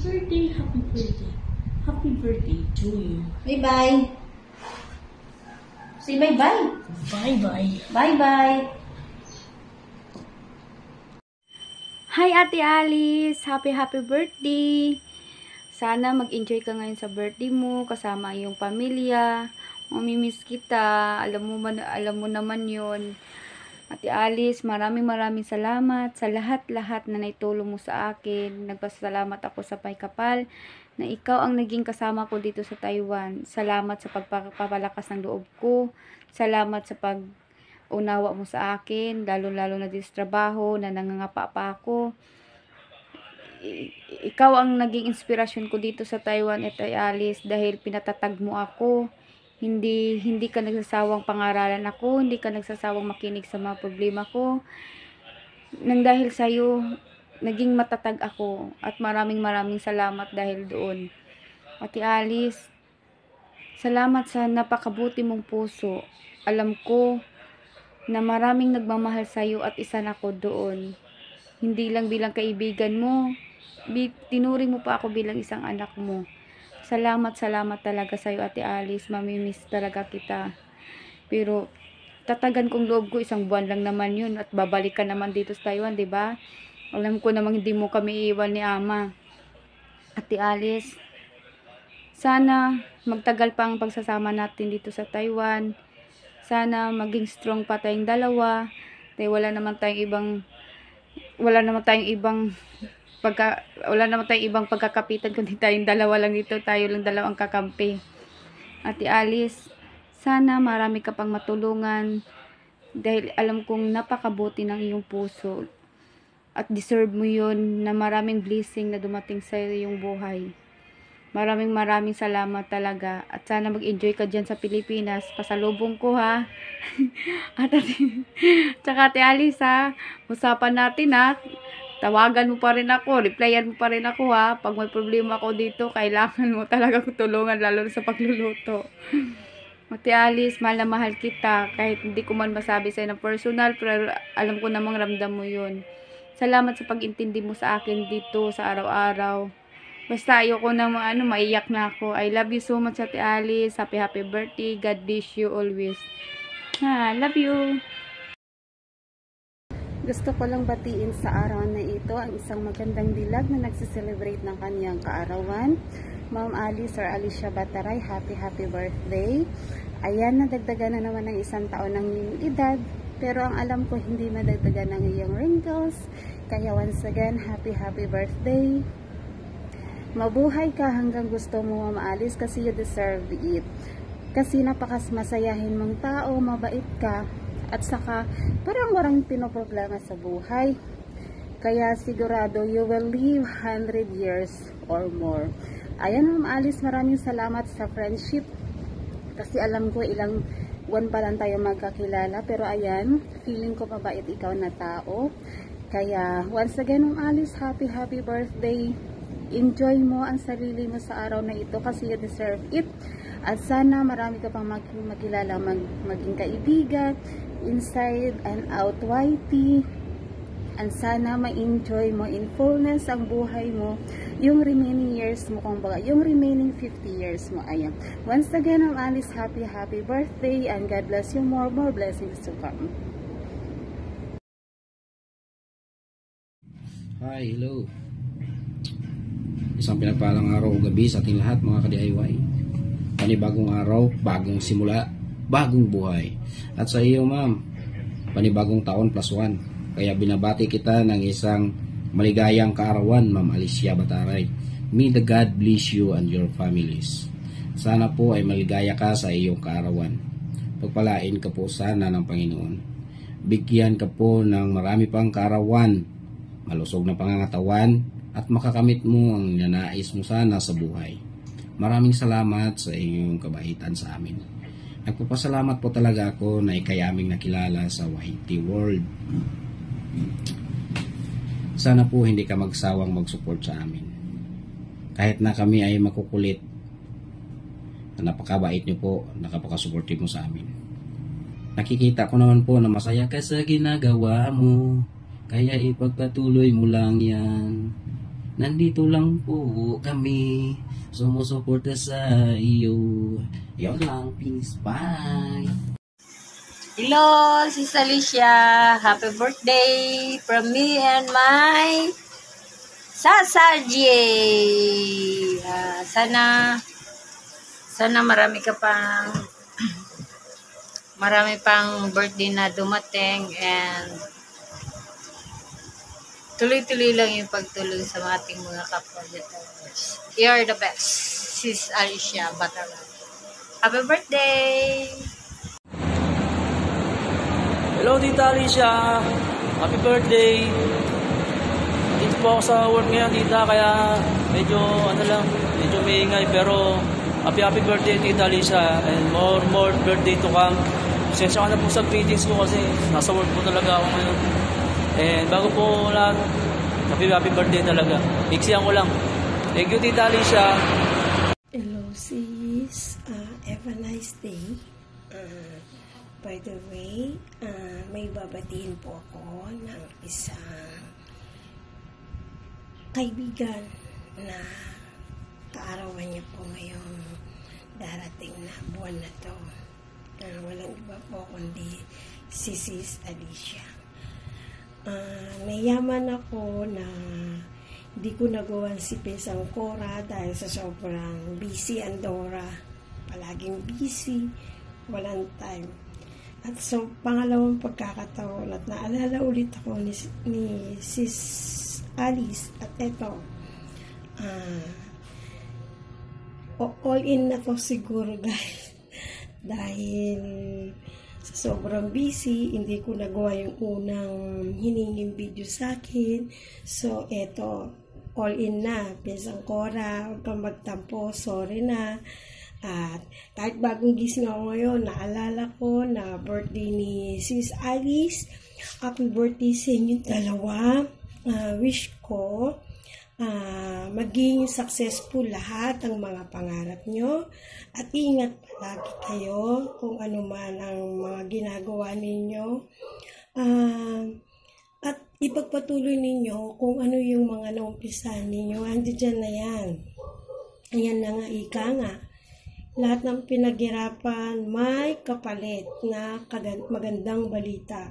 birthday to you. Bye-bye. Say bye-bye. Bye-bye. Bye-bye. Hi Ate Alice! Happy birthday! Sana mag-enjoy ka ngayon sa birthday mo kasama ang iyong pamilya. Mamimiss kita. Alam mo naman yun. Ate Alice, maraming salamat sa lahat-lahat na naitulong mo sa akin. Nagpasalamat ako sa Paykapal na ikaw ang naging kasama ko dito sa Taiwan. Salamat sa pagpapalakas ng loob ko. Salamat sa pag-unawa mo sa akin, lalo-lalo na dito sa trabaho na nangangapa pa ako. Ikaw ang naging inspirasyon ko dito sa Taiwan, Ate Alice, dahil pinatatag mo ako. Hindi ka nagsasawang pangaralan ako, hindi ka nagsasawang makinig sa mga problema ko. Nang dahil sa iyo, naging matatag ako at maraming salamat dahil doon. Ate Alice, salamat sa napakabuti mong puso. Alam ko na maraming nagmamahal sa iyo at isa na ako doon. Hindi lang bilang kaibigan mo, tinuring mo pa ako bilang isang anak mo. Salamat talaga sa iyo, Ate Alice. Mamimiss talaga kita. Pero tatagan kong loob ko, 1 buwan lang naman yun at babalik ka naman dito sa Taiwan, 'di ba? Alam ko namang hindi mo kami iiwan ni Ama. Ate Alice, sana magtagal pa ang pagsasama natin dito sa Taiwan. Sana maging strong pa tayong dalawa. Dahil wala naman tayong ibang pagkakapitan kundi tayong dalawa lang dito. Tayo lang dalawang kakampi. Ate Alice, sana marami ka pang matulungan dahil alam kong napakabuti ng iyong puso at deserve mo yun na maraming blessing na dumating sa iyong buhay. Maraming salamat talaga at sana mag-enjoy ka dyan sa Pilipinas. Pasalubong ko ha. At tsaka Ate Alice ha, usapan natin ha. Tawagan mo pa rin ako, replyan mo pa rin ako ha. Pag may problema ako dito, kailangan mo talaga ko tulungan, lalo sa pagluluto. Ate Alice, mahal na mahal kita. Kahit hindi ko man masabi sa'yo na personal, pero alam ko namang ramdam mo yun. Salamat sa pag-intindi mo sa akin dito sa araw-araw. Basta ayoko na maiyak na ako. I love you so much, Ate Alice. Happy birthday. God bless you always. Love you. Gusto ko lang batiin sa araw na ito ang isang magandang dilag na nagsiselebrate ng kanyang kaarawan. Ma'am Alice or Alicia Bataray, happy birthday. Ayan, nadagdagan na naman ng 1 taon ng iyong edad. Pero ang alam ko hindi madagdagan ng iyong wrinkles. Kaya once again, happy birthday. Mabuhay ka hanggang gusto mo, Ma'am Alice, kasi you deserve it. Kasi napakasmasayahin mong tao, mabait ka. At saka, parang walang pinoproblema sa buhay. Kaya sigurado, you will live 100 years or more. Ayan, Ma'am Alice, maraming salamat sa friendship. Kasi alam ko ilang buwan pa lang tayo magkakilala. Pero ayan, feeling ko mabait ikaw na tao. Kaya, once again, Ma'am Alice, happy birthday. Enjoy mo ang sarili mo sa araw na ito kasi you deserve it. At sana marami ka pang makilala, maging kaibigan, inside and out YT. And sana ma-enjoy mo in fullness ang buhay mo, yung remaining years mo, kung baga, yung remaining 50 years mo. Ayan. Once again, Ma'am Alice, happy birthday and God bless you, more blessings to come. Hi, hello. Isang pinagpalang araw o gabi sa ating lahat mga ka-DIY. Panibagong araw, bagong simula, bagong buhay. At sa iyo ma'am, panibagong taon +1. Kaya binabati kita ng isang maligayang kaarawan, Ma'am Alicia Bataray. May the God bless you and your families. Sana po ay maligaya ka sa iyong kaarawan. Pagpalain ka po sana ng Panginoon. Bigyan ka po ng marami pang kaarawan, malusog na pangangatawan, at makakamit mo ang nanais mo sana sa buhay. Maraming salamat sa iyong kabaitan sa amin. Nagpapasalamat po talaga ako na ikay aming nakilala sa YT World. Sana po hindi ka magsawang mag-support sa amin. Kahit na kami ay makukulit, na napakabait niyo po, nakapakasuportive mo sa amin. Nakikita ko naman po na masaya ka sa ginagawa mo, kaya ipagpatuloy mo lang yan. Nandito lang po kami, sumusuporta sa iyo. Yun lang, peace, bye. Hello, Sis Alicia. Happy birthday from me and my Sasaji. Sana marami pang birthday na dumating and tuloy-tuloy lang yung pagtulong sa ating mga kapwa-Jetoers. You're the best, Sis Alicia Bataran. Happy birthday! Hello, Tita Alicia. Happy birthday. Dito po ako sa work ngayon, Tita, kaya medyo maingay, pero happy birthday, Tita Alicia, and more birthday to come. Sensya ka na po sa greetings ko kasi nasa work po talaga ako ngayon. And bago po lahat, happy birthday talaga. Iksiyan ko lang. Thank you, Tita Alicia. Hello, sis. Have a nice day. By the way, may babatiin po ako ng isang kaibigan na kaarawan niya po ngayong darating na buwan na to. Walang iba po kundi si Sis Alicia. Nayaman ako na hindi ko nagawan si Pesang Cora dahil sa sobrang busy ang Dora. Palaging busy, walang time. At so, pangalawang pagkakataon at naalala ulit ako ni Sis Alice at eto, all in na to siguro guys. Dahil sa sobrang busy, hindi ko nagawa yung unang hiningin video sa akin. So, eto, all in na. Pesang Cora, huwag kang magtampo, sorry na. At kahit bagong gising ako ngayon, naalala ko na birthday ni Sis Alice. Happy birthday sa inyong dalawa. Wish ko maging successful lahat ang mga pangarap nyo. At ingat palagi kayo kung ano man ang mga ginagawa ninyo. At ipagpatuloy ninyo kung ano yung mga naumpisahan ninyo. Andiyan na yan. Ayan na nga, ika nga. Lahat ng pinaghirapan may kapalit na magandang balita.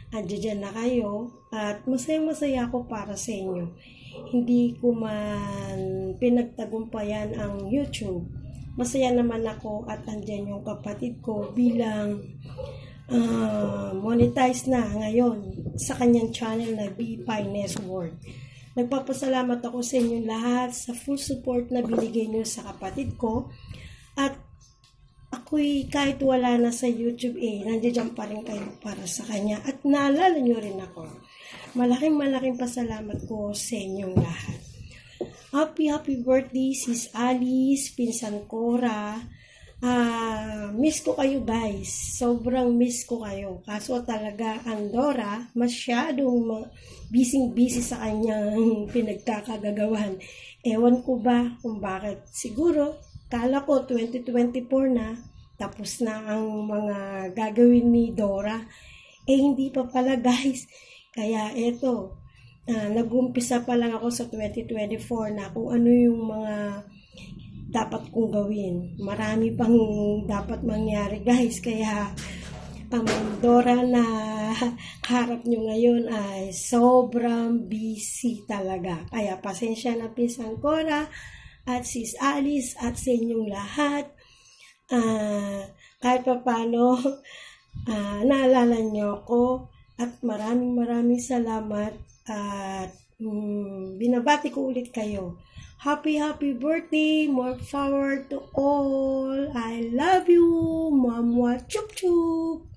Andiyan na kayo at masaya-masaya ako para sa inyo. Hindi ko man pinagtagumpayan ang YouTube. Masaya naman ako at andyan yung kapatid ko bilang monetize na ngayon sa kanyang channel na B Finest World. Nagpapasalamat ako sa inyong lahat sa full support na binigay nyo sa kapatid ko. At ako'y kahit wala na sa YouTube, nandiyan pa rin kayo para sa kanya. At naalala nyo rin ako. Malaking pasalamat ko sa inyong lahat. Happy birthday, Sis Alice, Pinsan Cora. Miss ko kayo guys. Sobrang miss ko kayo. Kaso talaga ang Dora, masyadong busy sa kanyang pinagkakagagawan. Ewan ko ba kung bakit. Siguro, kala ko 2024 na, tapos na ang mga gagawin ni Dora. Hindi pa pala guys. Kaya eto, nag-umpisa pa lang ako sa 2024 na kung ano yung mga dapat kong gawin. Marami pang dapat mangyari guys. Kaya ang Dora na harap nyo ngayon ay sobrang busy talaga. Kaya pasensya na Pinsan Cora at Sis Alice at sa inyong lahat. Kahit pa paano, naalala nyo ako at maraming salamat at binabati ko ulit kayo. Happy birthday, more power to all. I love you, Mamwa Chup Chup.